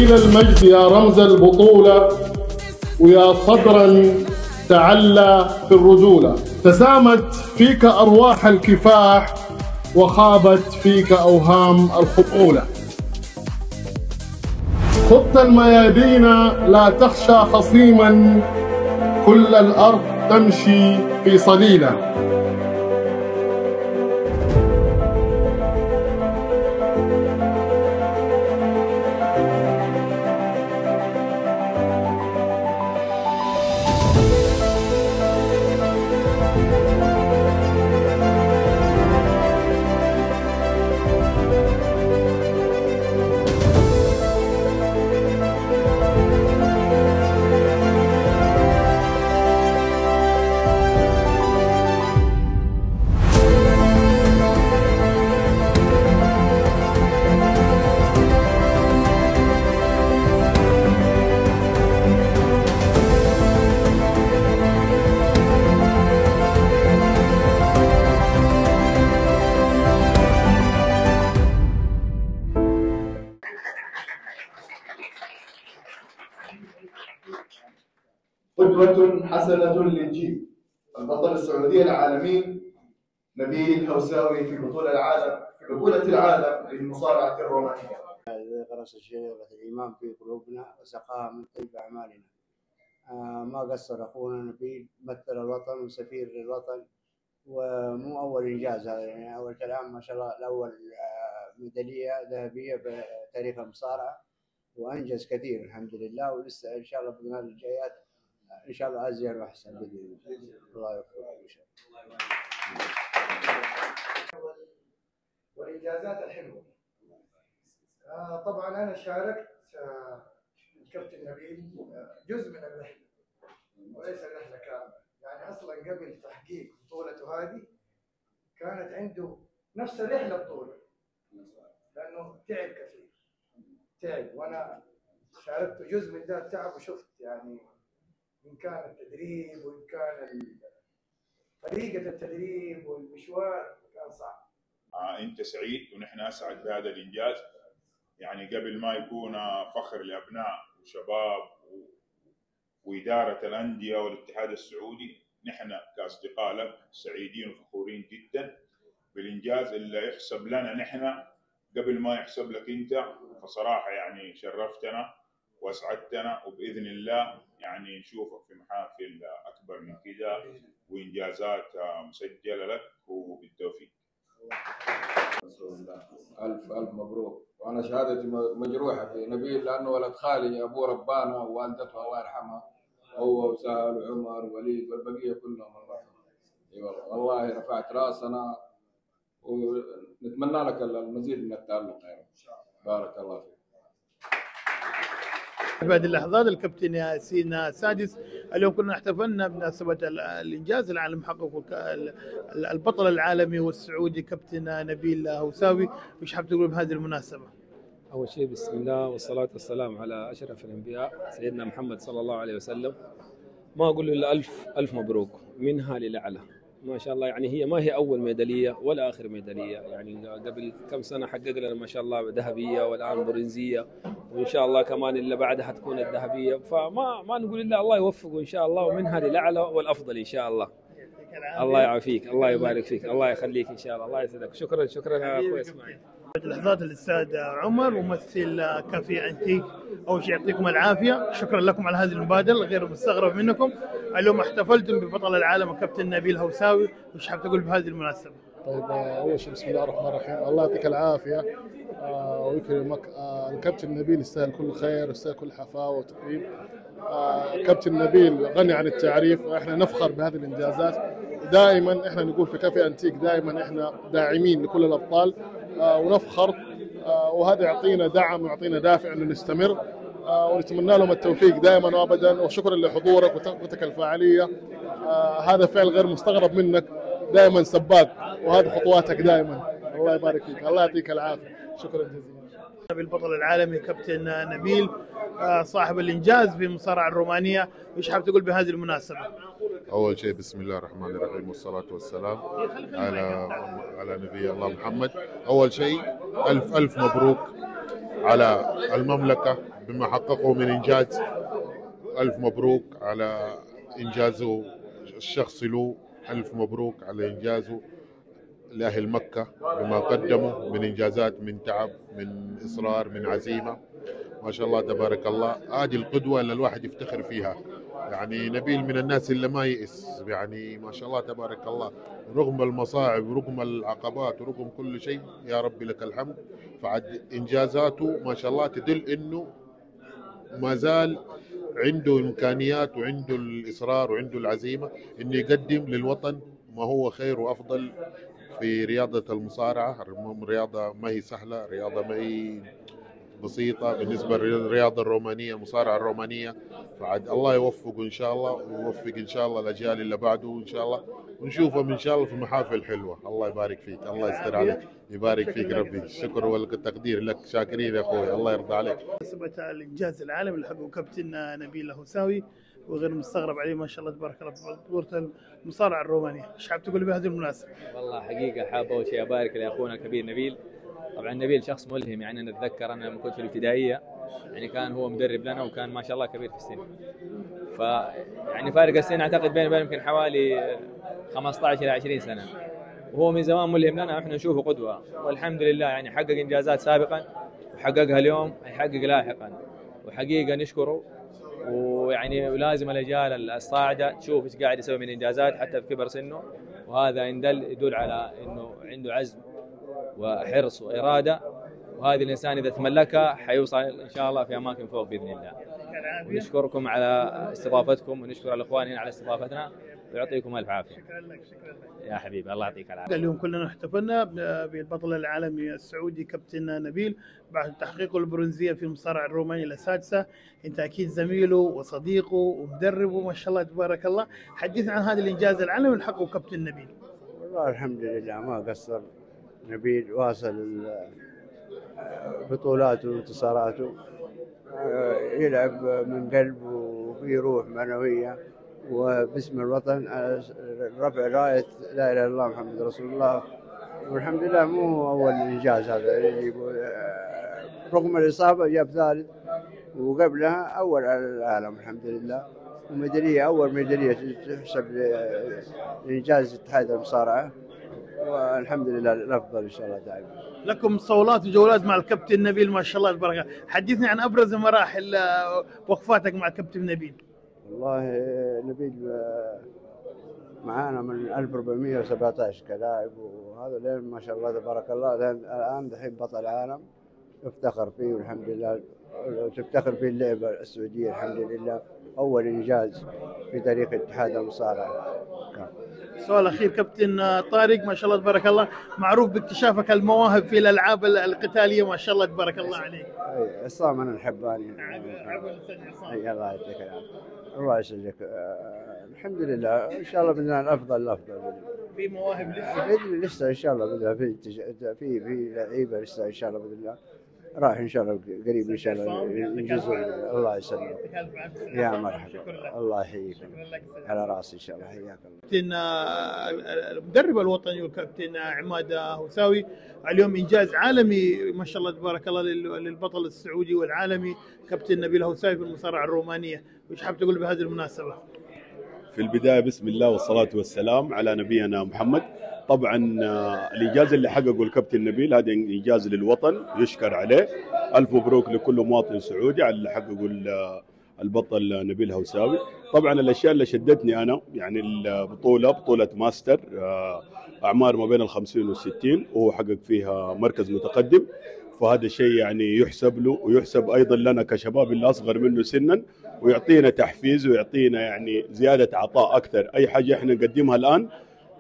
جزيل المجد يا رمز البطولة، ويا صدرا تعلى في الرجولة. تسامت فيك أرواح الكفاح، وخابت فيك أوهام الخطولة. خضت الميادين لا تخشى خصيما، كل الأرض تمشي في صليلة. قدوة حسنة للجيل. البطل السعودي العالمي نبيل هوساوي في بطولة العالم للمصارعة الرومانية. غرس الشجرة الإيمان في قلوبنا وسقاها من طيب أعمالنا. ما قصر أخونا نبيل، مثل الوطن وسفير للوطن، ومو أول إنجاز هذا، يعني أول كلام ما شاء الله، الأول ميدالية ذهبية في تاريخ المصارعة، وأنجز كثير الحمد لله، ولسه إن شاء الله في الجايات إن شاء الله أزين وأحسن بإذن الله. الله يوفقك إن شاء الله. والإنجازات الحلوة. طبعا أنا شاركت الكابتن نبيل جزء من الرحلة وليس الرحلة كاملة، يعني أصلا قبل تحقيق بطولته هذه كانت عنده نفس الرحلة بطولة، لأنه تعب كثير، تعب، وأنا شاركت جزء من ذا التعب وشفت يعني إن كان التدريب وإن كان طريقة التدريب والمشوار كان صعب. أنت سعيد ونحن أسعد بهذا الإنجاز، يعني قبل ما يكون فخر لأبناء وشباب وإدارة الأندية والاتحاد السعودي، نحن كأصدقاء لك سعيدين وفخورين جدا بالإنجاز اللي يحسب لنا نحن قبل ما يحسب لك أنت. فصراحة يعني شرفتنا وأسعدتنا، وبإذن الله يعني نشوفك في محافل أكبر من كده وإنجازات مسجلة لك، وبالتوفيق. ألف ألف مبروك. وأنا شهادتي مجروحة في نبيل، لأنه ولد خالي، أبوه ربانا ووالدته الله يرحمها، هو وسهل وعمر ووليد والبقية كلهم الله. اي والله، والله رفعت راسنا، ونتمنى لك المزيد من التألق يا رب. بارك الله فيك. في هذه اللحظات الكابتن ياسين السادس، اليوم كنا احتفلنا بمناسبة الإنجاز العالمي حققه البطل العالمي والسعودي كابتن نبيل هوساوي. وش حاب تقول بهذه المناسبة؟ أول شيء بسم الله والصلاة والسلام على أشرف الأنبياء سيدنا محمد صلى الله عليه وسلم. ما أقول له إلا ألف ألف مبروك منها للأعلى، ما شاء الله. يعني هي ما هي أول ميدالية ولا آخر ميدالية، يعني قبل كم سنة حقق لنا ما شاء الله ذهبية، والآن برونزية، وإن شاء الله كمان اللي بعدها تكون الذهبية. فما نقول إلا الله يوفقه إن شاء الله، ومنها للأعلى والأفضل إن شاء الله. الله يعافيك، الله يبارك فيك، الله يخليك إن شاء الله، الله يسعدك. شكرا شكرا يا أخوي إسماعيل. لحظات الأستاذ عمر ممثل كافي أنتيك، أول شيء يعطيكم العافية، شكرا لكم على هذه المبادرة غير مستغرب منكم. اليوم احتفلتم ببطل العالم الكابتن نبيل هوساوي، وش حاب تقول بهذه المناسبة؟ طيب، أول شيء بسم الله الرحمن الرحيم، الله يعطيك العافية ويكرمك. الكابتن نبيل يستاهل كل خير ويستاهل كل حفاوة وتكريم. كابتن نبيل غني عن التعريف، واحنا نفخر بهذه الانجازات. دائما احنا نقول في كافي انتيك دائما احنا داعمين لكل الابطال ونفخر، وهذا يعطينا دعم ويعطينا دافع انه نستمر، ونتمنى لهم التوفيق دائما وابدا. وشكرا لحضورك وطاقتك الفعاليه، هذا فعل غير مستغرب منك، دائما سباق، وهذه خطواتك دائما. الله يبارك فيك، الله يعطيك العافيه، شكرا جزيلا. بالبطل العالمي كابتن نبيل صاحب الانجاز في المصارعه الرومانيه، وش حاب تقول بهذه المناسبه؟ اول شيء بسم الله الرحمن الرحيم والصلاه والسلام على نبي الله محمد. اول شيء الف الف مبروك على المملكة بما حققه من إنجاز. ألف مبروك على إنجازه الشخصي له، ألف مبروك على إنجازه لأهل مكة بما قدموا من إنجازات، من تعب، من إصرار، من عزيمة. ما شاء الله تبارك الله. هذه القدوة اللي الواحد يفتخر فيها. يعني نبيل من الناس اللي ما يئس، يعني ما شاء الله تبارك الله، رغم المصاعب ورغم العقبات ورغم كل شيء يا ربي لك الحمد. فعد إنجازاته ما شاء الله تدل إنه ما زال عنده إمكانيات وعنده الإصرار وعنده العزيمة إنه يقدم للوطن ما هو خير وأفضل في رياضة المصارعة. رياضة ما هي سهلة، رياضة ما هي بسيطة بالنسبة للرياضة الرومانية، المصارعة الرومانية. فعد الله يوفقه إن شاء الله، ويوفق إن شاء الله الأجيال اللي بعده إن شاء الله، ونشوفهم إن شاء الله في محافل حلوة. الله يبارك فيك، الله يستر عليك، يبارك فيك ربي. الشكر والتقدير لك، شاكرين يا أخوي، الله يرضى عليك. مناسبة الإنجاز العالمي اللي حققه كابتن نبيل الهوساوي، وغير مستغرب عليه ما شاء الله تبارك الله في بطولة المصارعة الرومانية، ايش حاب تقول بهذه المناسبة؟ والله حقيقة حاب أول شيء أبارك لأخونا الكبير نبيل. طبعا نبيل شخص ملهم، يعني أنا أتذكر أنا لما كنت في الابتدائية يعني كان هو مدرب لنا، وكان ما شاء الله كبير في السن. يعني فارق السن أعتقد بينه وبينه يمكن حوالي 15 إلى 20 سنة، وهو من زمان ملهم لنا وإحنا نشوفه قدوة، والحمد لله يعني حقق إنجازات سابقا وحققها اليوم، هيحقق لاحقا، وحقيقة نشكره. ويعني لازم الأجيال الصاعدة تشوف ايش قاعد يسوي من إنجازات حتى في كبر سنه، وهذا يدل على إنه عنده عزم وحرص وإرادة، وهذه الإنسان إذا تملكها حيوصل إن شاء الله في أماكن فوق بإذن الله. ونشكركم على استضافتكم، ونشكر الإخوان هنا على استضافتنا، ويعطيكم ألف عافية. شكرا لك، شكرا لك يا حبيبي، الله يعطيك العافية. اليوم كلنا احتفلنا بالبطل العالمي السعودي كابتن نبيل بعد تحقيقه البرونزية في المصارعة الرومانية السادسة. أنت أكيد زميله وصديقه ومدربه ما شاء الله تبارك الله، حدثنا عن هذا الإنجاز العالمي اللي حققه كابتن نبيل. والله الحمد لله ما قصر نبيل، واصل بطولاته وانتصاراته، يلعب من قلب وفي روح معنوية، وباسم الوطن رفع راية لا إله إلا الله محمد رسول الله. والحمد لله مو أول إنجاز هذا يجيبه، رغم الإصابة جاب ثالث، وقبلها أول على العالم الحمد لله، وميدالية أول ميدالية تحسب لإنجاز اتحاد المصارعة، والحمد لله الأفضل إن شاء الله تعالى. لكم صولات وجولات مع الكابتن نبيل ما شاء الله تبارك الله، حدثني عن أبرز مراحل وقفاتك مع الكابتن نبيل. والله نبيل معانا من 1417 كلاعب، وهذا لين ما شاء الله تبارك الله الآن دحين بطل عالم يفتخر فيه، والحمد لله تفتخر فيه اللعبة السعودية الحمد لله، أول إنجاز في تاريخ اتحاد المصارعة. سؤال أخير كابتن طارق، ما شاء الله تبارك الله معروف باكتشافك المواهب في الألعاب القتالية ما شاء الله تبارك الله عليك. أي عصام أنا الحباني. عفوا أستاذ عصام. أي الله يعطيك العافية. الله يسعدك. الحمد لله إن شاء الله باذن الله الافضل. في مواهب لسه ان شاء الله باذن الله، في لعيبه لسه ان شاء الله باذن الله، راح ان شاء الله قريب ان شاء الله ينجزون. الله يسلمك. يا مرحبا، الله يحييك على راسي ان شاء الله. حياك الله. كابتن المدرب الوطني والكابتن عماد هوساوي، اليوم انجاز عالمي ما شاء الله تبارك الله للبطل السعودي والعالمي كابتن نبيل الهوساوي في المصارعه الرومانيه، وش حاب تقول بهذه المناسبه؟ في البدايه بسم الله والصلاه والسلام على نبينا محمد. طبعا الانجاز اللي حققه الكابتن نبيل هذا انجاز للوطن يشكر عليه. الف مبروك لكل مواطن سعودي على اللي حققه البطل نبيل هوساوي. طبعا الاشياء اللي شدتني انا يعني بطوله ماستر اعمار ما بين ال50 وال60، وهو حقق فيها مركز متقدم، فهذا شيء يعني يحسب له ويحسب ايضا لنا كشباب اللي اصغر منه سنا، ويعطينا تحفيز ويعطينا يعني زياده عطاء اكثر. اي حاجه احنا نقدمها الان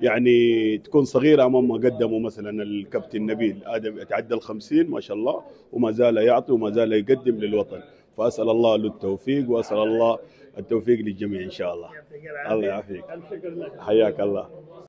يعني تكون صغيره امام ما قدمه مثلا الكابتن نبيل، ادم يتعدى ال50 ما شاء الله، وما زال يعطي وما زال يقدم للوطن. فاسال الله له التوفيق، واسال الله التوفيق للجميع ان شاء الله. الله يعافيك، حياك الله.